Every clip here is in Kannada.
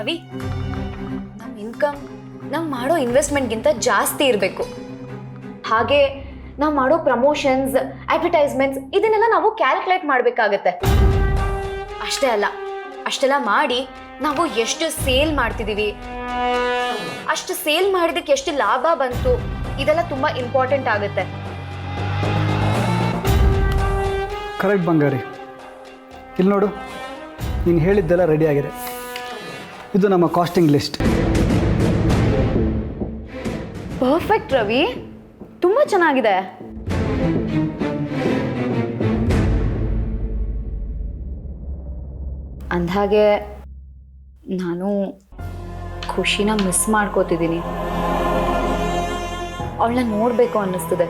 ರವಿ, ನಮ್ಮ ಇನ್ಕಮ್ ನಾವು ಮಾಡೋ ಇನ್ವೆಸ್ಟ್ಮೆಂಟ್ಗಿಂತ ಜಾಸ್ತಿ ಇರಬೇಕು. ಹಾಗೆ ನಾವು ಮಾಡೋ ಪ್ರಮೋಷನ್ಸ್, ಅಡ್ವರ್ಟೈಸ್ಮೆಂಟ್ಸ್ ಇದನ್ನೆಲ್ಲ ನಾವು ಕ್ಯಾಲ್ಕುಲೇಟ್ ಮಾಡಬೇಕಾಗತ್ತೆ. ಅಷ್ಟೇ ಅಲ್ಲ, ಅಷ್ಟೆಲ್ಲ ಮಾಡಿ ನಾವು ಎಷ್ಟು ಸೇಲ್ ಮಾಡ್ತಿದ್ದೀವಿ, ಅಷ್ಟು ಸೇಲ್ ಮಾಡಿದಕ್ಕೆ ಎಷ್ಟು ಲಾಭ ಬಂತು, ಇದೆಲ್ಲ ತುಂಬ ಇಂಪಾರ್ಟೆಂಟ್ ಆಗುತ್ತೆ. ಕರೆಕ್ಟ್ ಬಂಗಾರಿ. ಇಲ್ಲಿ ನೋಡು, ನೀನು ಹೇಳಿದ್ದೆಲ್ಲ ರೆಡಿ ಆಗಿದೆ. ಇದು ನಮ್ಮ ಕಾಸ್ಟಿಂಗ್ ಲಿಸ್ಟ್. ಪರ್ಫೆಕ್ಟ್ ರವಿ, ತುಂಬ ಚೆನ್ನಾಗಿದೆ. ಅಂದ್ಹಾಗೆ ನಾನು ಖುಷಿನ ಮಿಸ್ ಮಾಡ್ಕೋತಿದ್ದೀನಿ. ಅವಳನ್ನ ನೋಡಬೇಕು ಅನ್ನಿಸ್ತದೆ.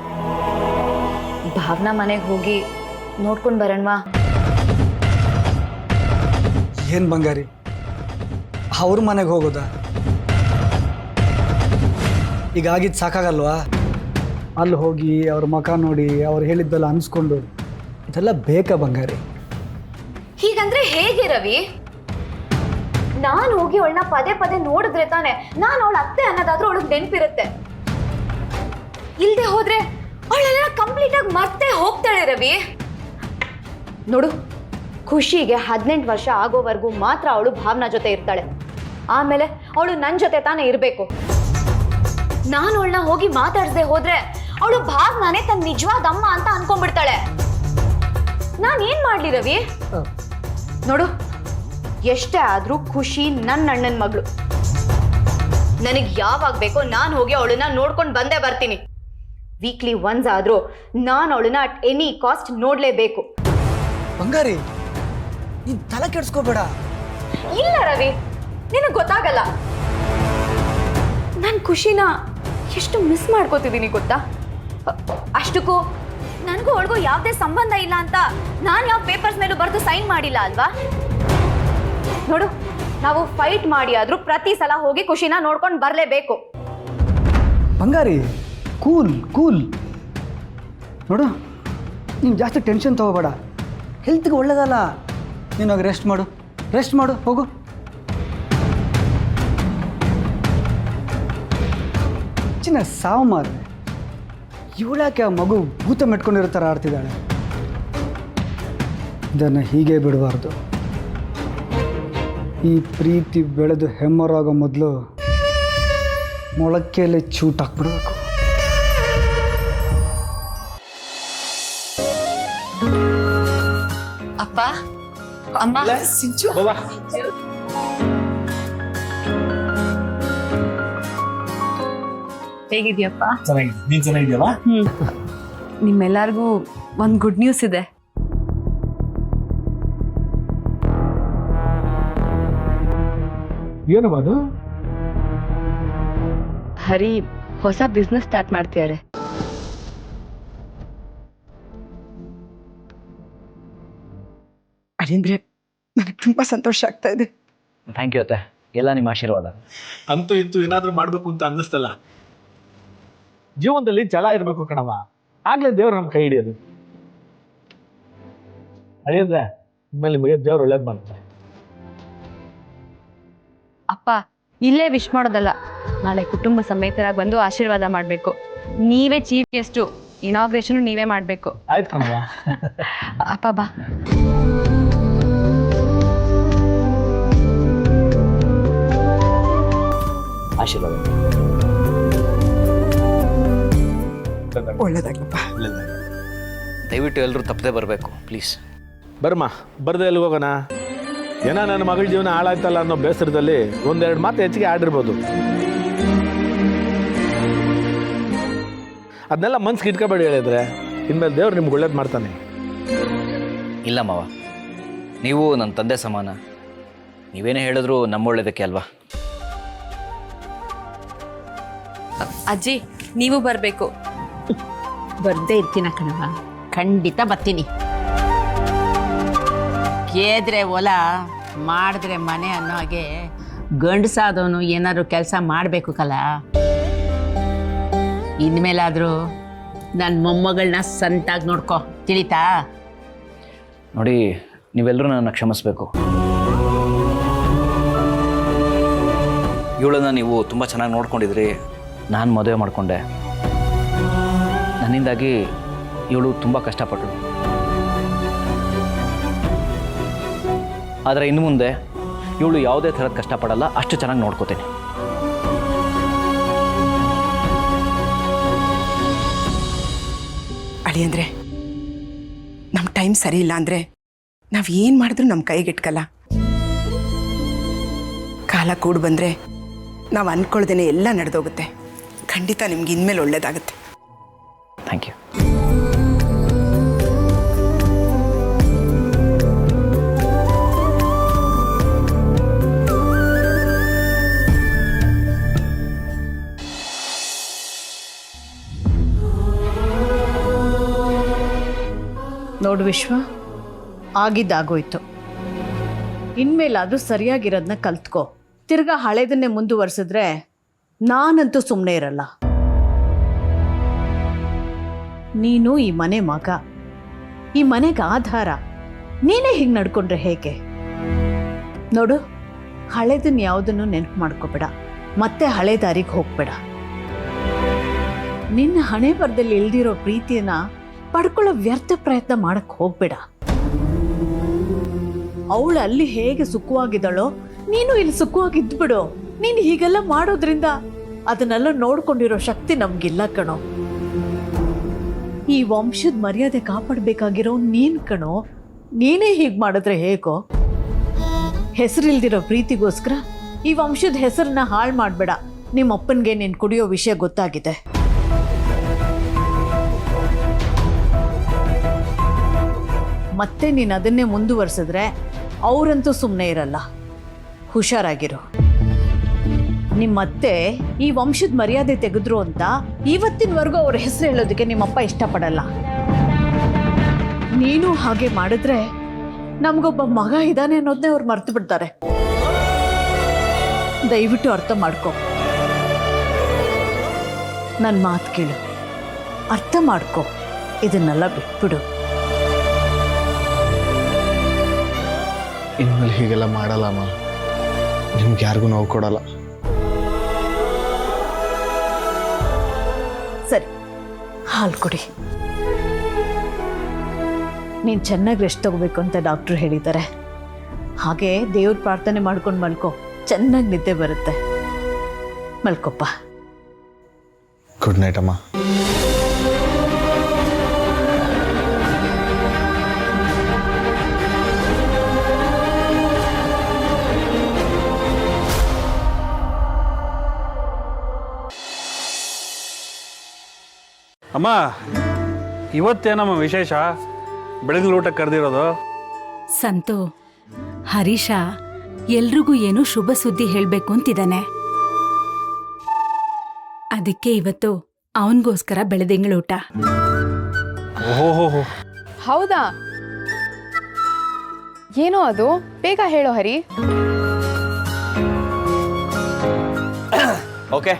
ಭಾವನಾ ಮನೆಗೆ ಹೋಗಿ ನೋಡ್ಕೊಂಡು ಬರೋಣವಾ? ಏನು ಬಂಗಾರಿ, ಅವ್ರ ಮನೆಗೆ ಹೋಗೋದಾ? ಈಗ ಆಗಿದ್ದು ಸಾಕಾಗಲ್ವಾ? ಅಲ್ಲಿ ಹೋಗಿ ಅವ್ರ ಮುಖ ನೋಡಿ ಅವ್ರು ಹೇಳಿದ್ದೆಲ್ಲ ಅನಿಸ್ಕೊಂಡು ಇದೆಲ್ಲ ಬೇಕಾ ಬಂಗಾರಿ? ಹೀಗಂದ್ರೆ ಹೇಗೆ ರವಿ? ನಾನು ಹೋಗಿ ಅವಳನ್ನ ಪದೇ ಪದೇ ನೋಡಿದ್ರೆ ತಾನೆ ನಾನು ಅವಳ ಅತ್ತೆ ಅನ್ನೋದಾದ್ರೂ ಅವಳಿಗೆ ನೆನಪಿರುತ್ತೆ. ಇಲ್ದೆ ಹೋದ್ರೆ ಅವಳೆಲ್ಲ ಕಂಪ್ಲೀಟ್ ಆಗಿ ಮರ್ತೇ ಹೋಗ್ತಾಳೆ ರವಿ. ನೋಡು, ಖುಷಿಗೆ 18 ವರ್ಷ ಆಗೋವರೆಗೂ ಮಾತ್ರ ಅವಳು ಭಾವನಾ ಜೊತೆ ಇರ್ತಾಳೆ. ಆಮೇಲೆ ಅವಳು ನನ್ನ ಜೊತೆ ತಾನೇ ಇರಬೇಕು. ನಾನು ಅವಳನ್ನ ಹೋಗಿ ಮಾತಾಡ್ಸದೆ ಹೋದ್ರೆ ಅವಳು ಭಾವನಾನೇ ತನ್ನ ನಿಜವಾದ ಅಮ್ಮ ಅಂತ ಅನ್ಕೊಂಡ್ಬಿಡ್ತಾಳೆ. ನಾನೇನ್ ಮಾಡ್ಲಿ ರವಿ? ನೋಡು, ಎಷ್ಟೇ ಆದ್ರೂ ಖುಷಿ ನನ್ನ ಅಣ್ಣನ ಮಗಳು. ನನಗೆ ಯಾವಾಗ ಬೇಕೋ ನಾನು ಹೋಗಿ ಅವಳನ್ನ ನೋಡ್ಕೊಂಡು ಬಂದೇ ಬರ್ತೀನಿ. ವೀಕ್ಲಿ ಒನ್ಸ್ ಆದ್ರೂ ನಾನು ಅವಳನ್ನ ಅಟ್ ಎನಿ ಕಾಸ್ಟ್ ನೋಡ್ಲೇಬೇಕು. ಬಂಗಾರಿ, ನೀನು ತಲೆ ಕೆಡಿಸ್ಕೋಬೇಡ. ಇಲ್ಲ ರವಿ, ನಿನಗೆ ಗೊತ್ತಾಗಲ್ಲ. ನಾನು ಖುಷಿನ ಎಷ್ಟು ಮಿಸ್ ಮಾಡ್ಕೋತಿದ್ದೀನಿ ಗೊತ್ತಾ? ಅಷ್ಟಕ್ಕೂ ನನಗೂ ಅವಳಿಗೂ ಯಾವುದೇ ಸಂಬಂಧ ಇಲ್ಲ ಅಂತ ನಾನು ಯಾವ ಪೇಪರ್ಸ್ ಮೇಲೂ ಬರೆದು ಸೈನ್ ಮಾಡಿಲ್ಲ ಅಲ್ವಾ? ನೋಡು, ನಾವು ಫೈಟ್ ಮಾಡಿ ಆದ್ರೂ ಪ್ರತಿ ಸಲ ಹೋಗಿ ಖುಷಿನ ನೋಡ್ಕೊಂಡು ಬರಲೇಬೇಕು. ಬಂಗಾರಿ, ಕೂಲ್ ಕೂಲ್. ನೋಡು, ನೀನು ಜಾಸ್ತಿ ಟೆನ್ಷನ್ ತಗೋಬೇಡ. ಹೆಲ್ತ್ಗೆ ಒಳ್ಳೇದಲ್ಲ. ನೀನು ಹೋಗಿ ರೆಸ್ಟ್ ಮಾಡು, ಹೋಗು. ಚಿನ್ನ ಸಾವು ಮಾರ, ಇವಳ್ಯಾಕೆ ಆ ಮಗು ಭೂತ ಮೆಟ್ಕೊಂಡಿರೋ ಥರ ಆಡ್ತಿದ್ದಾಳೆ. ಇದನ್ನು ಹೀಗೆ ಬಿಡಬಾರ್ದು. ಈ ಪ್ರೀತಿ ಬೆಳೆದು ಹೆಮ್ಮರಾಗೋ ಮೊದಲು ಮೊಳಕೆಯಲ್ಲಿ ಚೂಟ್ ಹಾಕ್ಬಿಡ್ಬೇಕು. ಅಪ್ಪ, ಅಮ್ಮ, ಸಿಂಚು, ಹೇಗಿದ್ಯಪ್ಪ? ನೀನ್ ಚೆನ್ನಾಗಿದ್ಯಲ್ಲ? ನಿಮ್ಮೆಲ್ಲರಿಗೂ ಒಂದು ಗುಡ್ ನ್ಯೂಸ್ ಇದೆ. ಏನು ಅದು? ಹರಿ ಹೊಸ ಬಿಸ್ನೆಸ್ ಸ್ಟಾರ್ಟ್ ಮಾಡ್ತಿದ್ದಾರೆ. ಅದೇಂದ್ರೆ ನನಗೆ ತುಂಬಾ ಸಂತೋಷ ಆಗ್ತಾ ಇದೆ. ಥ್ಯಾಂಕ್ ಯು ಅತ್ತೆ, ಎಲ್ಲ ನಿಮ್ಮ ಆಶೀರ್ವಾದ. ಅಂತೂ ಇಂತೂ ಏನಾದ್ರೂ ಮಾಡ್ಬೇಕು ಅಂತ ಅನ್ನಿಸ್ತಲ್ಲ. ಜೀವನದಲ್ಲಿ ಛಲ ಇರ್ಬೇಕು ಕಣವ, ಆಗ್ಲೇ ದೇವ್ರು ನಮ್ಮ ಕೈ ಹಿಡಿಯೋದು. ಅದೇಂದ್ರೆ ನಿಮ್ಮಲ್ಲಿ ನಿಮಗೆ ದೇವ್ರು ಒಳ್ಳೇದು ಮಾಡ್ತಾರೆ. ಅಪ್ಪ, ಇಲ್ಲೇ ವಿಶ್ ಮಾಡೋದಲ್ಲ, ನಾಳೆ ಕುಟುಂಬ ಸಮೇತರಾಗಿ ಬಂದು ಆಶೀರ್ವಾದ ಮಾಡಬೇಕು. ನೀವೇ ಚೀಫ್ ಗೆಸ್ಟು, ಇನಾಗ್ರೇಷನ್ ನೀವೇ ಮಾಡಬೇಕು. ಆಯ್ತು ಕಣವ. ಅಪ್ಪ ಬಾ. ಆಶೀರ್ವಾದ. ಒಳ್ಳೇದಾಗ್ಲಪ್ಪ. ದಯವಿಟ್ಟು ಎಲ್ಲರೂ ತಪ್ಪದೆ ಬರಬೇಕು ಪ್ಲೀಸ್. ಬರ್ಮ, ಬರ್ದೆ ಎಲ್ಲಿ ಹೋಗೋಣ? ಏನೋ ನನ್ನ ಮಗಳ ಜೀವನ ಹಾಳಾಯ್ತಲ್ಲ ಅನ್ನೋ ಬೇಸರದಲ್ಲಿ ಒಂದೆರಡು ಮಾತು ಹೆಚ್ಚಿಗೆ ಆಡಿರ್ಬೋದು. ಅದನ್ನೆಲ್ಲ ಮನ್ಸಿಗೆ ಇಟ್ಕೋಬೇಡಿ. ಹೇಳಿದ್ರೆ ಇನ್ಮೇಲೆ ದೇವ್ರು ನಿಮ್ಗೆ ಒಳ್ಳೇದು ಮಾಡ್ತಾನೆ. ಇಲ್ಲ ಮಾವ, ನೀವು ನನ್ನ ತಂದೆ ಸಮಾನ. ನೀವೇನೇ ಹೇಳಿದ್ರು ನಮ್ಮ ಒಳ್ಳೇದಕ್ಕೆ ಅಲ್ವಾ? ಅಜ್ಜಿ, ನೀವು ಬರಬೇಕು. ಬರ್ದೇ ಇರ್ತೀನ ಕಣವ, ಖಂಡಿತ ಬರ್ತೀನಿ. ಕೇದ್ರೆ ಹೊಲ ಮಾಡಿದ್ರೆ ಮನೆ ಅನ್ನೋ ಹಾಗೆ ಗಂಡಸಾದವನು ಏನಾದ್ರು ಕೆಲಸ ಮಾಡಬೇಕು ಕಲ. ಇನ್ಮೇಲಾದರೂ ನನ್ನ ಮೊಮ್ಮಗಳನ್ನ ಸಂತಾಗಿ ನೋಡ್ಕೊ, ತಿಳಿತಾ? ನೋಡಿ, ನೀವೆಲ್ಲರೂ ನನ್ನ ಕ್ಷಮಿಸ್ಬೇಕು. ಇವಳನ್ನು ನೀವು ತುಂಬ ಚೆನ್ನಾಗಿ ನೋಡ್ಕೊಂಡಿದ್ರಿ. ನಾನು ಮದುವೆ ಮಾಡಿಕೊಂಡೆ. ನನ್ನಿಂದಾಗಿ ಇವಳು ತುಂಬ ಕಷ್ಟಪಟ್ಟಳು. ಆದರೆ ಇನ್ನು ಮುಂದೆ ಇವಳು ಯಾವುದೇ ಥರದ ಕಷ್ಟಪಡಲ್ಲ, ಅಷ್ಟು ಚೆನ್ನಾಗಿ ನೋಡ್ಕೋತೀನಿ. ಅಳಿಯಂದ್ರೆ ನಮ್ಮ ಟೈಮ್ ಸರಿ ಇಲ್ಲ ಅಂದರೆ ನಾವು ಏನು ಮಾಡಿದ್ರು ನಮ್ಮ ಕೈಗೆಟ್ಕಲ್ಲ. ಕಾಲ ಕೂಡು ಬಂದರೆ ನಾವು ಅಂದ್ಕೊಳ್ದೇನೆ ಎಲ್ಲ ನಡೆದೋಗುತ್ತೆ. ಖಂಡಿತ ನಿಮ್ಗೆ ಇನ್ಮೇಲೆ ಒಳ್ಳೇದಾಗುತ್ತೆ. Thank you. ನೋಡು ವಿಶ್ವ, ಆಗಿದ್ದಾಗೋಯ್ತು. ಇನ್ಮೇಲೆ ಅದು ಸರಿಯಾಗಿರೋದನ್ನ ಕಲ್ತ್ಕೋ. ತಿರ್ಗಾ ಹಳೇದನ್ನೇ ಮುಂದುವರ್ಸಿದ್ರೆ ನಾನಂತೂ ಸುಮ್ಮನೆ ಇರಲ್ಲ. ನೀನು ಈ ಮನೆ ಮಗ, ಈ ಮನೆಗೆ ಆಧಾರ. ನೀನೇ ಹೀಗೆ ನಡ್ಕೊಂಡ್ರೆ ಹೇಗೆ? ನೋಡು, ಹಳೇದನ್ನ ಯಾವುದನ್ನು ನೆನಪು ಮಾಡ್ಕೋಬೇಡ, ಮತ್ತೆ ಹಳೆ ದಾರಿಗೆ ಹೋಗ್ಬೇಡ. ನಿನ್ನ ಹಣೆ ಬರದಲ್ಲಿ ಇಲ್ದಿರೋ ಪ್ರೀತಿಯನ್ನ ಪಡ್ಕೊಳ್ಳೋ ವ್ಯರ್ಥ ಪ್ರಯತ್ನ ಮಾಡಕ್ ಹೋಗ್ಬೇಡ. ಅವಳು ಅಲ್ಲಿ ಹೇಗೆ ಸುಖವಾಗಿದ್ದಾಳೋ ನೀನು ಇಲ್ಲಿ ಸುಖವಾಗಿದ್ಬಿಡು. ನೀನು ಹೀಗೆಲ್ಲ ಮಾಡೋದ್ರಿಂದ ಅದನ್ನೆಲ್ಲ ನೋಡ್ಕೊಂಡಿರೋ ಶಕ್ತಿ ನಮ್ಗಿಲ್ಲ ಕಣೋ. ಈ ವಂಶದ ಮರ್ಯಾದೆ ಕಾಪಾಡಬೇಕಾಗಿರೋ ನೀನ್ ಕಣೋ. ನೀನೇ ಹೀಗೆ ಮಾಡಿದ್ರೆ ಹೇಗೋ? ಹೆಸರಿಲ್ದಿರೋ ಪ್ರೀತಿಗೋಸ್ಕರ ಈ ವಂಶದ ಹೆಸರನ್ನ ಹಾಳು ಮಾಡಬೇಡ. ನಿಮ್ಮ ಅಪ್ಪನಿಗೆ ನೀನು ಕುಡಿಯೋ ವಿಷಯ ಗೊತ್ತಾಗಿದೆ. ಮತ್ತೆ ನೀನು ಅದನ್ನೇ ಮುಂದುವರ್ಸಿದ್ರೆ ಅವರಂತೂ ಸುಮ್ಮನೆ ಇರಲ್ಲ. ಹುಷಾರಾಗಿರು. ನಿಮ್ಮತ್ತೆ ಈ ವಂಶದ ಮರ್ಯಾದೆ ತೆಗೆದ್ರು ಅಂತ ಇವತ್ತಿನವರೆಗೂ ಅವ್ರ ಹೆಸರು ಹೇಳೋದಕ್ಕೆ ನಿಮ್ಮಪ್ಪ ಇಷ್ಟಪಡಲ್ಲ. ನೀನು ಹಾಗೆ ಮಾಡಿದ್ರೆ ನಮಗೊಬ್ಬ ಮಗ ಇದ್ದಾನೆ ಅನ್ನೋದನ್ನೇ ಅವ್ರು ಮರ್ತು ಬಿಡ್ತಾರೆ. ದಯವಿಟ್ಟು ಅರ್ಥ ಮಾಡ್ಕೊ. ನನ್ನ ಮಾತು ಕೇಳು, ಅರ್ಥ ಮಾಡ್ಕೊ. ಇದನ್ನೆಲ್ಲ ಬಿಟ್ಬಿಡು. ಇನ್ಮೇಲೆ ಹೀಗೆಲ್ಲ ಮಾಡಲ್ಲ ಅಮ್ಮ. ನಿಮ್ಗೆ ಯಾರಿಗೂ ನೋವು ಕೊಡಲ್ಲ. ಸರಿ, ಹಾಲು ಕುಡಿ. ನೀನು ಚೆನ್ನಾಗಿ ರೆಸ್ಟ್ ತಗೋಬೇಕು ಅಂತ ಡಾಕ್ಟ್ರು ಹೇಳಿದ್ದಾರೆ. ಹಾಗೆ ದೇವ್ರ ಪ್ರಾರ್ಥನೆ ಮಾಡ್ಕೊಂಡು ಮಲ್ಕೋ. ಚೆನ್ನಾಗಿ ನಿದ್ದೆ ಬರುತ್ತೆ. ಮಲ್ಕೊಪ್ಪ. ಗುಡ್ ನೈಟ್ ಅಮ್ಮ. ಅಮ್ಮ, ಇವತ್ತೇನಮ್ಮ ವಿಶೇಷ? ಬೆಳಗಿನ ಊಟಕ್ಕೆ ಕರೆದಿರೋದು? ಸಂತು, ಹರೀಶ ಎಲ್ರಿಗೂ ಏನೋ ಶುಭ ಸುದ್ದಿ ಹೇಳಬೇಕು ಅಂತಿದ್ದಾನೆ. ಅದಕ್ಕೆ ಇವತ್ತು ಅವನಿಗೋಸ್ಕರ ಬೆಳದಿಂಗಳ ಊಟ. ಓಹೋ, ಹೌದಾ? ಏನೋ ಅದು? ಬೇಗ ಹೇಳೋ ಹರಿ. ಓಕೆ,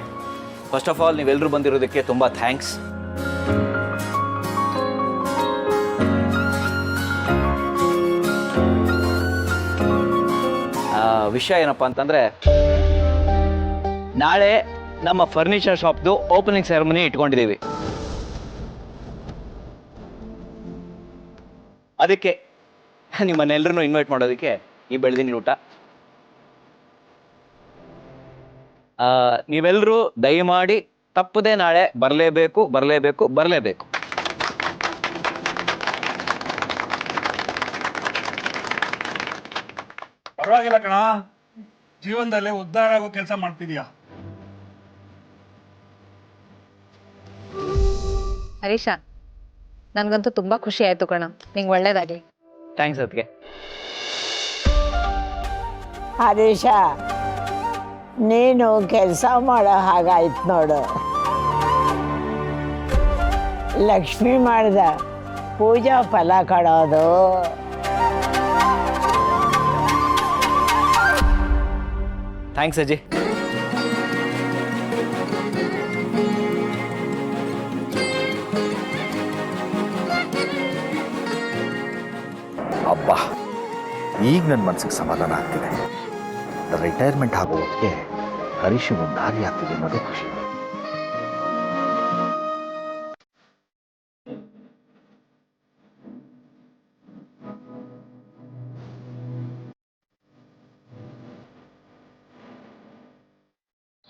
ಫಸ್ಟ್ ಆಫ್ ಆಲ್ ನೀವೆಲ್ಲರೂ ಬಂದಿರೋದಕ್ಕೆ ತುಂಬ ಥ್ಯಾಂಕ್ಸ್. ವಿಷಯ ಏನಪ್ಪ ಅಂತಂದರೆ, ನಾಳೆ ನಮ್ಮ ಫರ್ನಿಚರ್ ಶಾಪ್ದು ಓಪನಿಂಗ್ ಸೆರೆಮನಿ ಇಟ್ಕೊಂಡಿದ್ದೀವಿ. ಅದಕ್ಕೆ ನಿಮ್ಮನ್ನೆಲ್ಲರನ್ನೂ ಇನ್ವೈಟ್ ಮಾಡೋದಕ್ಕೆ ಈ ಬೆಳದಿನ ಊಟ. ನೀವೆಲ್ಲರೂ ದಯಮಾಡಿ ತಪ್ಪದೆ ನಾಳೆ ಬರಲೇಬೇಕು. ಪರವಾಗಿಲ್ಲ ಕಣ, ಜೀವನದಲ್ಲಿ ಉದ್ಧಾರ ಆಗೋ ಕೆಲಸ ಮಾಡ್ತಿದ್ಯಾ. ಹರೀಶ, ನನ್ಗಂತೂ ತುಂಬಾ ಖುಷಿ ಆಯ್ತು ಕಣ. ನಿಂಗೆ ಒಳ್ಳೇದಾಗ್ಲಿ. ಥ್ಯಾಂಕ್ಸ್ ಅದಕ್ಕೆ. ಹರೀಶ, ನೀನು ಕೆಲಸ ಮಾಡೋ ಹಾಗಾಯ್ತು ನೋಡು. ಲಕ್ಷ್ಮಿ ಮಾಡಿದ ಪೂಜಾ ಫಲ ಕೊಡೋದು. ಥ್ಯಾಂಕ್ಸ್ ಅಜ್ಜಿ. ಅಬ್ಬಾ, ಈಗ ನನ್ನ ಮನಸ್ಸಿಗೆ ಸಮಾಧಾನ ಆಗ್ತಿದೆ. ರಿಟೈರ್ಮೆಂಟ್ ಆಗೋಕ್ಕೆ ಹರೀಶ್ ಒಂದು ದಾರಿ ಆಗ್ತಿದೆ ಅನ್ನೋದೇ ಖುಷಿ.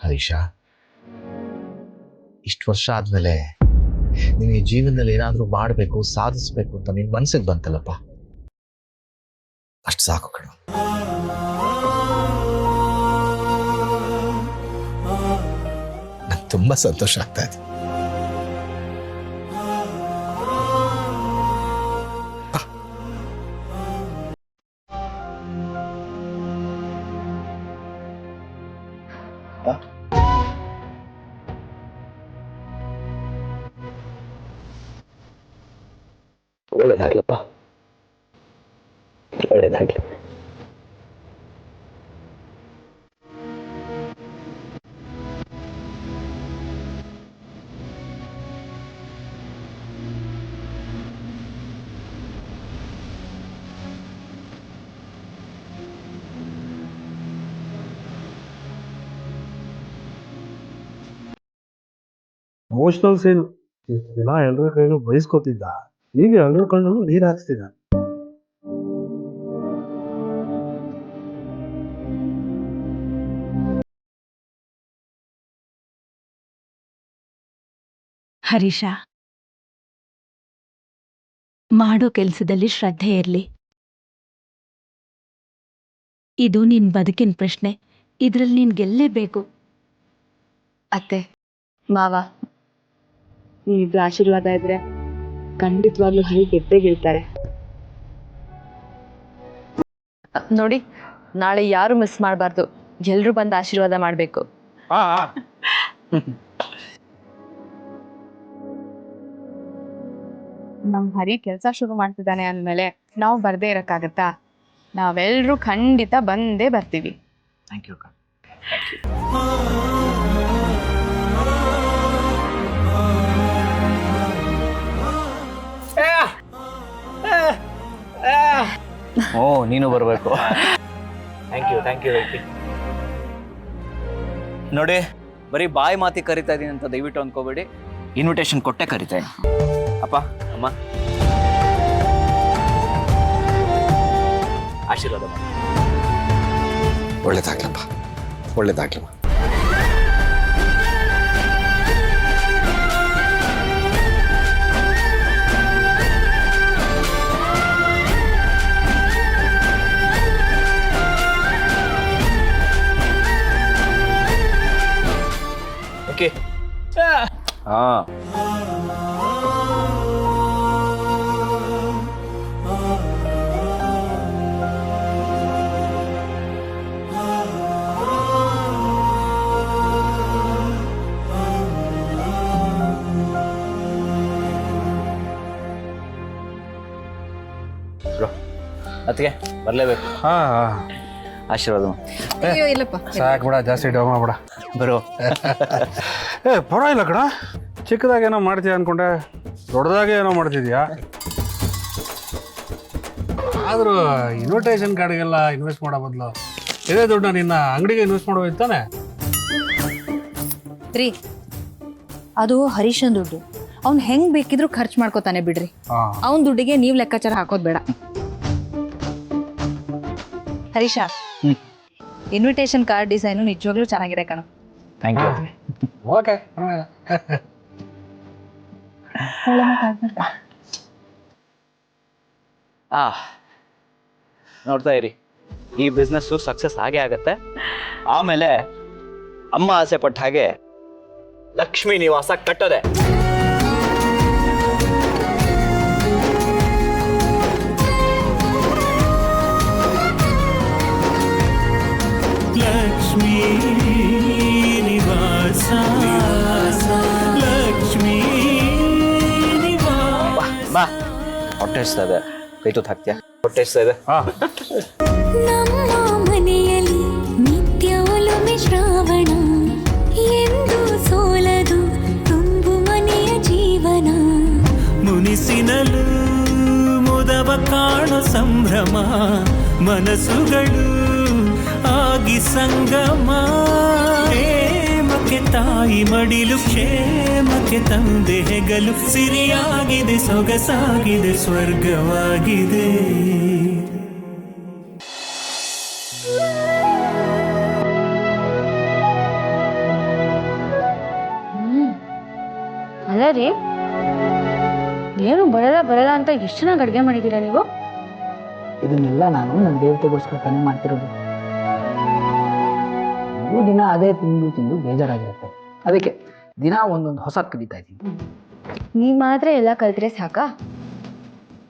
ಹರೀಶ, ಇಷ್ಟು ವರ್ಷ ಆದ್ಮೇಲೆ ನಿನಗೆ ಜೀವನದಲ್ಲಿ ಏನಾದರೂ ಮಾಡಬೇಕು, ಸಾಧಿಸ್ಬೇಕು ಅಂತ ನಿನ್ ಮನ್ಸಿಗೆ ಬಂತಲ್ಲಪ್ಪ, ಅಷ್ಟು ಸಾಕು ಕಣ. ನಂಗೆ ತುಂಬಾ ಸಂತೋಷ ಆಗ್ತಾ ಇದೆ. ಒಳ್ಳೇದಾಗ್ಲಪ್ಪ, ಒಳ್ಳೇದಾಗ್ಲಿ. ಎಮೋಷನಲ್ ಸೀನ್ ದಿನ ಎಲ್ಲರ ಕೈಗೂ ಬಯಸ್ಕೊತಿದ್ದ, ಈಗ ಎಲ್ಲರ ಕಣ್ಣಲ್ಲೂ ನೀರು ಹಾಕ್ತಿದ್ದ. ಹರೀಶ, ಮಾಡೋ ಕೆಲಸದಲ್ಲಿ ಶ್ರದ್ಧೆ ಇರಲಿ. ಇದು ನಿನ್ ಬದುಕಿನ ಪ್ರಶ್ನೆ. ಇದ್ರಲ್ಲಿ ನೀನ್ ಗೆಲ್ಲೇಬೇಕು. ಅತ್ತೆ, ಮಾವ, ನೀವಿಬ್ರು ಆಶೀರ್ವಾದ ಇದ್ರೆ ಖಂಡಿತವಾಗ್ಲೂ ಹರಿ ಗೆದ್ದೇ ಗೆಲ್ತಾರೆ. ನೋಡಿ, ನಾಳೆ ಯಾರು ಮಿಸ್ ಮಾಡಬಾರ್ದು. ಎಲ್ರೂ ಬಂದು ಆಶೀರ್ವಾದ ಮಾಡಬೇಕು. ನಮ್ ಹರಿ ಕೆಲಸ ಶುರು ಮಾಡ್ತಿದ್ದಾನೆ ಅಂದಮೇಲೆ ನಾವು ಬರ್ದೇ ಇರಕ್ಕಾಗತ್ತಾ? ನಾವೆಲ್ಲರೂ ಖಂಡಿತ ಬಂದೇ ಬರ್ತೀವಿ. Thank you. ಓ, ನೀನು ಬರಬೇಕು. Thank you. ನೋಡಿ, ಬರೀ ಬಾಯಿ ಮಾತಿ ಕರಿತಾ ಇದೀನಿ ಅಂತ ದಯವಿಟ್ಟು ಅಂದ್ಕೋಬೇಡಿ. ಇನ್ವಿಟೇಷನ್ ಕೊಟ್ಟೆ ಕರಿತಾ ಇದೀನಿ. ಅಪ್ಪ, ಅಮ್ಮ, ಆಶೀರ್ವಾದ ಮಾಡಿ. ಒಳ್ಳೇದಾಗ್ಲಪ್ಪ, ಒಳ್ಳೇದಾಗ್ಲಮ್ಮ. ಓಕೆ. ಹಾ, ಅದಕ್ಕೆ ಬರಲೇಬೇಕು. ಆಶೀರ್ವಾದ ಸಾಕು ಬಿಡ, ಜಾಸ್ತಿ ಡೌ ಮಾಡ್ಬಿಡ. ಬರೋ. ಪರವಾಗಿಲ್ಲ ಕಣ, ಚಿಕ್ಕದಾಗೇನೋ ಮಾಡ್ತೀಯ ಅನ್ಕೊಂಡೆ, ದೊಡ್ಡದಾಗೆ ಏನೋ ಮಾಡ್ತಿದ್ಯಾ. ಆದರೂ ಇನ್ವಿಟೇಷನ್ ಕಾರ್ಡ್ಗೆಲ್ಲ ಇನ್ವೆಸ್ಟ್ ಮಾಡೋ ಬದಲು ಇದೇ ದುಡ್ಡು ನಿನ್ನ ಅಂಗಡಿಗೆ ಇನ್ವೆಸ್ಟ್ ಮಾಡೋದು ತಾನೆ. ರೀ, ಅದು ಹರೀಶನ್ ದುಡ್ಡು. ಅವ್ನು ಹೆಂಗ್ ಬೇಕಿದ್ರು ಖರ್ಚು ಮಾಡ್ಕೋತಾನೆ ಬಿಡ್ರಿ. ಅವನ ದುಡ್ಡಿಗೆ ನೀವು ಲೆಕ್ಕಾಚಾರ ಹಾಕೋದ್ ಬೇಡ. ಹರೀಶ, ಇನ್ವಿಟೇಷನ್ ಕಾರ್ಡ್ ಡಿಸೈನು ನಿಜವಾಗ್ಲೂ ಚೆನ್ನಾಗಿದೆ ಕಣ. Thank you. ಓಕೆ. ನೋಡ್ತಾ ಇರಿ, ಈ ಬಿಸ್ನೆಸ್ಸು ಸಕ್ಸಸ್ ಆಗೇ ಆಗತ್ತೆ. ಆಮೇಲೆ ಅಮ್ಮ ಆಸೆ ಪಟ್ಟ ಹಾಗೆ ಲಕ್ಷ್ಮೀ ನಿವಾಸ ಕಟ್ಟೋದೆ. ಲಕ್ಷ್ಮೀ ನಿವಾಸ, ಲಕ್ಷ್ಮೀ ನಿವಾಸ. ಬಾ, ಹೊಟ್ಟೆ ಹಸ್ತಾ ಇದೆ, ಕೈ ತುತ್ತು ಹಾಕ್ತೀಯ? ಹೊಟ್ಟೆ ಹಸ್ತಾ ಇದೆ. ನಮ್ಮ ಮನೆಯಲ್ಲಿ ನಿತ್ಯ ಒಲುಮೆ ಶ್ರಾವಣ, ಎಂದು ಸೋಲದು ತುಂಬು ಮನೆಯ ಜೀವನ. ಮುನಿಸಿನಲು ಮುದವ ಕಾಣೋ ಸಂಭ್ರಮ, ಮನಸ್ಸುಗಳು ಸೊಬಗಾಗಿ ಸಂಗಮ ಪ್ರೇಮಕ್ಕೆ ತಾಯಿ ಮಡಿಲು ಕ್ಷೇಮಕ್ಕೆ ತಂದೆ ಹೆಗಲು ಸಿರಿಯಾಗಿದೆ ಸೊಗಸಾಗಿದೆ ಸ್ವರ್ಗವಾಗಿದೆ. ಅಲ್ಲ ರೀ, ಏನು ಬರಲ್ಲ ಅಂತ ಎಷ್ಟು ಚೆನ್ನಾಗಿ ಅಡುಗೆ ಮಾಡಿದ್ದೀರಾ ನೀವು. ಇದನ್ನೆಲ್ಲ ನಾನು ನನ್ನ ದೇವತೆಗೋಸ್ಕರ ತಾನೇ ಮಾಡ್ತಿರೋದು. ಮೂರು ದಿನ ಅದೇ ತಿಂದು ಬೇಜಾರಾಗಿರುತ್ತೆ. ಅದಕ್ಕೆ ದಿನ ಒಂದೊಂದು ಹೊಸ ಕಲಿತಾ ಇದ್ದೀನಿ. ನೀವು ಮಾತ್ರ ಎಲ್ಲ ಕಲ್ತ್ರೆ ಸಾಕಾ?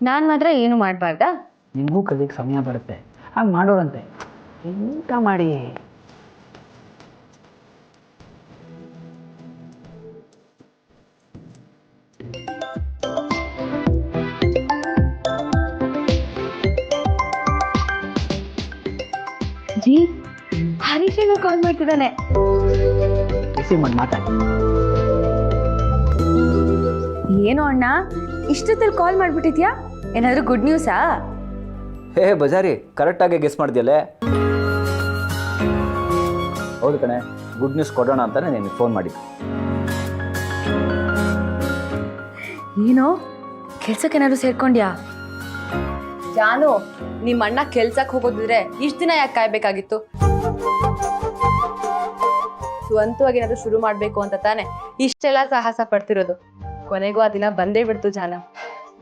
ನಾನು ಮಾತ್ರ ಏನು ಮಾಡಬಾರ್ದಾ? ನಿಮಗೂ ಕಲಿಯಕ್ಕೆ ಸಮಯ ಬರುತ್ತೆ, ಹಾಗೆ ಮಾಡೋರಂತೆ. ಊಟ ಮಾಡಿ. ಜಿ, ಹರೀಶಣ್ಣ ಕಾಲ್ ಮಾಡ್ತಿದ್ದಾನೆ. ರಿಸೀವ್ ಮಾಡಿ ಮಾತಾಡಿ. ಏನು ಅಣ್ಣ ಇಷ್ಟೊತ್ತಲ್ಲಿ ಕಾಲ್ ಮಾಡ್ಬಿಟ್ಟಿದ್ಯಾ? ಏನಾದರೂ ಗುಡ್ ನ್ಯೂಸಾ? ಹೇ ಬಜಾರಿ, ಕರೆಕ್ಟಾಗಿ ಗೆಸ್ ಮಾಡಿದ್ಯಲ್ಲೇ. ಹೌದು ಕಣೆ, ಗುಡ್ ನ್ಯೂಸ್ ಕೊಡೋಣ ಅಂತಾನೆ ನಿನಗೆ ಫೋನ್ ಮಾಡಿದ್ದೆ. ಏನು ಕೆಲ್ಸಕ್ಕೆ ಏನಾದ್ರು ಸೇರ್ಕೊಂಡ್ಯಾ? ಜಾನು, ನಿಮ್ಮ ಅಣ್ಣ ಕೆಲ್ಸಕ್ಕೆ ಹೋಗೋದಿದ್ರೆ ಇಷ್ಟು ದಿನ ಯಾಕೆ ಕಾಯ್ಬೇಕಾಗಿತ್ತು? ಸ್ವಂತವಾಗಿ ಏನಾದ್ರು ಶುರು ಮಾಡ್ಬೇಕು ಅಂತ ತಾನೆ ಇಷ್ಟೆಲ್ಲ ಸಾಹಸ ಪಡ್ತಿರೋದು. ಕೊನೆಗೂ ಆ ದಿನ ಬಂದೇ ಬಿಡ್ತು ಜಾನ.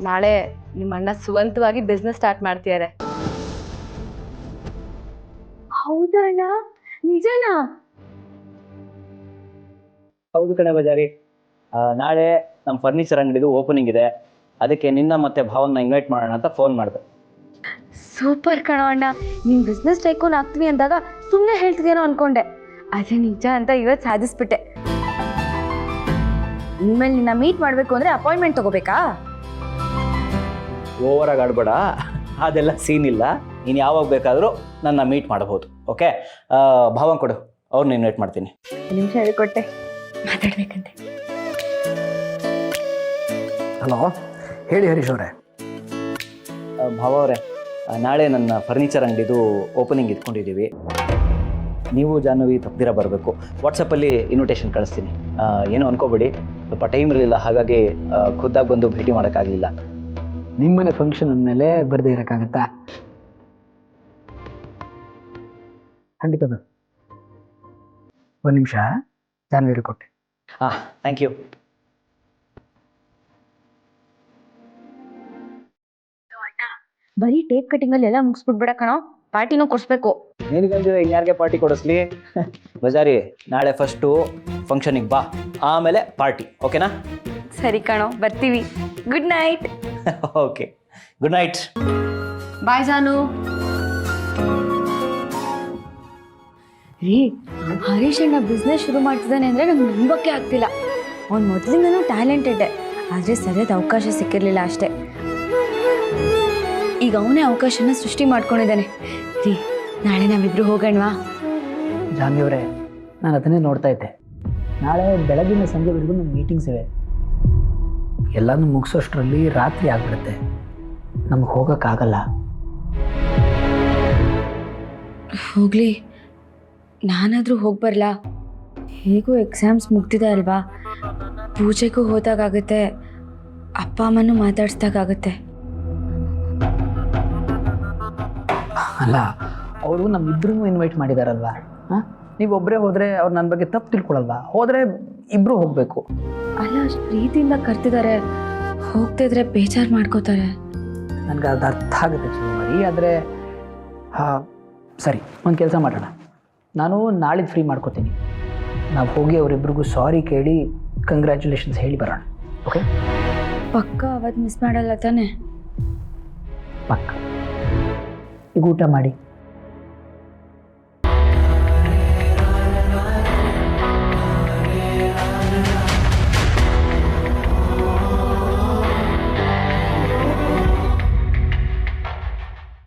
ನಾಳೆ ನಿಮ್ಮ ಅಣ್ಣ ಸ್ವಂತವಾಗಿ ಬಿಸ್ನೆಸ್ ಸ್ಟಾರ್ಟ್ ಮಾಡ್ತಿದ್ದಾರೆ. ಹೌದಾ ಅಣ್ಣ? ನಿಜನಾ? ಹೌದು ಕಣೆ ಬಜಾರಿ, ನಾಳೆ ನಮ್ಮ ಫರ್ನಿಚರ್ ಅಂಗಡಿದು ಓಪನಿಂಗ್ ಇದೆ. ಅದಕ್ಕೆ ನಿನ್ನ ಮತ್ತೆ ಭಾವನ್ನ ಇನ್ವೈಟ್ ಮಾಡೋಣ ಅಂತ ಫೋನ್ ಮಾಡಿದೆ. ಸೂಪರ್ ಕಣೋ ಅಣ್ಣ. ನೀನು ಬಿಸ್ನೆಸ್ ಟೈಕೋನ್ ಆಗ್ತೀವಿ ಅಂದಾಗ ಸುಮ್ಮನೆ ಹೇಳ್ತಿದೇನೋ ಅನ್ಕೊಂಡೆ, ಅದೇ ನಿಜ ಅಂತ ಇವತ್ತು ಸಾಧಿಸ್ಬಿಟ್ಟೆ. ಇನ್ಮೇಲೆ ನಿನ್ನ ಮೀಟ್ ಮಾಡಬೇಕು ಅಂದರೆ ಅಪಾಯಿಂಟ್ಮೆಂಟ್ ತಗೋಬೇಕಾ? ಓವರಾಗಿ ಆಡ್ಬೇಡ, ಅದೆಲ್ಲ ಸೀನ್ ಇಲ್ಲ. ನೀನು ಯಾವಾಗ ಬೇಕಾದರೂ ನನ್ನ ಮೀಟ್ ಮಾಡಬಹುದು. ಓಕೆ, ಭಾವನ್ ಕೊಡು, ಅವ್ರನ್ನ ಇನ್ವೈಟ್ ಮಾಡ್ತೀನಿ. ನಿಮಿಷ ಹೇಳಿಕೊಟ್ಟೆ, ಮಾತಾಡ್ಬೇಕಂತೆ. ಹಲೋ, ಹೇಳಿ ಹರೀಶ್ ಅವರೇ. ಭಾವ ಅವರೇ, ನಾಳೆ ನನ್ನ ಫರ್ನಿಚರ್ ಅಂಗಡಿದು ಓಪನಿಂಗ್ ಇಟ್ಕೊಂಡಿದ್ದೀವಿ. ನೀವು ಜಾಹ್ನವಿ ತಪ್ಪದಿರ ಬರಬೇಕು. ವಾಟ್ಸಪ್ಪಲ್ಲಿ ಇನ್ವಿಟೇಷನ್ ಕಳಿಸ್ತೀನಿ. ಏನು ಅನ್ಕೋಬೇಡಿ, ಸ್ವಲ್ಪ ಟೈಮ್ ಇರಲಿಲ್ಲ, ಹಾಗಾಗಿ ಖುದ್ದಾಗಿ ಬಂದು ಭೇಟಿ ಮಾಡೋಕ್ಕಾಗಲಿಲ್ಲ. ನಿಮ್ಮನೆ ಫಂಕ್ಷನ್ ಅಂದಮೇಲೆ ಬರದೇ ಇರೋಕ್ಕಾಗತ್ತಾ? ಖಂಡಿತ. ಒಂದು ನಿಮಿಷ, ನಾನು ಹೇಳಿಕೊಟ್ಟೆ. ಹಾಂ, ಥ್ಯಾಂಕ್ ಯು. ಬರೀ ಟೇಪ್ ಕಟಿಂಗ್ ಅಲ್ಲಿ ಎಲ್ಲ ಮುಗಿಸ್ಬಿಡ್ಬೇಡ ಕಣೋ, ಪಾರ್ಟಿನೂ ಕೊಡಿಸ್ಬೇಕು. ನಿನಗಂದ್ರೆ ಇನ್ಯಾರಿಗೆ ಪಾರ್ಟಿ ಕೊಡಿಸ್ಲಿ? ಬಜಾರಿ, ನಾಳೆ ಫಸ್ಟು ಫಂಕ್ಷನಿಗೆ ಬಾ, ಆಮೇಲೆ ಪಾರ್ಟಿ. ಓಕೆನಾ? ಸರಿ ಕಣೋ, ಬರ್ತೀವಿ. Good night. Okay, good night. Bye ಜಾನು. ರೀ, ಹರೀಶ್ ಅಣ್ಣ ಬಿಸ್ನೆಸ್ ಶುರು ಮಾಡ್ತಿದ್ದಾನೆ ಅಂದರೆ ನಂಗೆ ನಂಬಕ್ಕೆ ಆಗ್ತಿಲ್ಲ. ಅವ್ನು ಮೊದಲಿಂದನೂ ಟ್ಯಾಲೆಂಟೆಡ್ಡೆ, ಆದರೆ ಸರಿಯಾದ ಅವಕಾಶ ಸಿಕ್ಕಿರಲಿಲ್ಲ ಅಷ್ಟೇ. ಈಗ ಅವನೇ ಅವಕಾಶನ ಸೃಷ್ಟಿ ಮಾಡ್ಕೊಂಡಿದ್ದಾನೆ. ರೀ, ನಾಳೆ ನಾವಿಬ್ರು ಹೋಗೋಣವಾ? ಜಾನ್ವಿ ಅವರೇ, ನಾನು ಅದನ್ನೇ ನೋಡ್ತಾ ಇದ್ದೆ. ನಾಳೆ ಬೆಳಗಿನ ಸಂಜೆವರೆಗೂ ನಮ್ಮ ಮೀಟಿಂಗ್ಸ್ ಇವೆ. ಎಲ್ಲನೂ ಮುಗಿಸೋಷ್ಟರಲ್ಲಿ ರಾತ್ರಿ ಆಗಿಬಿಡುತ್ತೆ. ನಮ್ಗೆ ಹೋಗೋಕ್ಕಾಗಲ್ಲ. ಹೋಗಲಿ, ನಾನಾದರೂ ಹೋಗಿ ಬರಲಾ? ಹೇಗೂ ಎಕ್ಸಾಮ್ಸ್ ಮುಗ್ದಿದೆ ಅಲ್ವಾ, ಪೂಜೆಗೂ ಹೋದಾಗುತ್ತೆ, ಅಪ್ಪ ಅಮ್ಮನೂ ಮಾತಾಡ್ಸ್ದಾಗುತ್ತೆ. ಅಲ್ಲ, ಅವರು ನಮ್ಮಿಬ್ಬರೂ ಇನ್ವೈಟ್ ಮಾಡಿದಾರಲ್ವಾ? ಹಾಂ, ನೀವು ಒಬ್ಬರೇ ಹೋದರೆ ಅವ್ರು ನನ್ನ ಬಗ್ಗೆ ತಪ್ಪು ತಿಳ್ಕೊಳಲ್ವಾ? ಹೋದರೆ ಇಬ್ಬರು ಹೋಗಬೇಕು. ಅಲ್ಲ, ಅಷ್ಟು ಪ್ರೀತಿಯಿಂದ ಕರ್ತಿದ್ದಾರೆ, ಹೋಗ್ತಿದ್ರೆ ಬೇಜಾರು ಮಾಡ್ಕೋತಾರೆ. ನನಗೆ ಅದು ಅರ್ಥ ಆಗುತ್ತೆ ಚಿನ್ನಮರಿ. ಆದರೆ ಸರಿ, ಒಂದು ಕೆಲಸ ಮಾಡೋಣ. ನಾನು ನಾಳೆ ಫ್ರೀ ಮಾಡ್ಕೋತೀನಿ. ನಾವು ಹೋಗಿ ಅವರಿಬ್ರಿಗೂ ಸಾರಿ ಕೇಳಿ ಕಂಗ್ರ್ಯಾಚುಲೇಷನ್ಸ್ ಹೇಳಿ ಬರೋಣ. ಓಕೆ? ಪಕ್ಕ ಅವತ್ತು ಮಿಸ್ ಮಾಡಲ್ಲ ತಾನೆ? ಪಕ್ಕ. ಈಗ ಊಟ ಮಾಡಿ.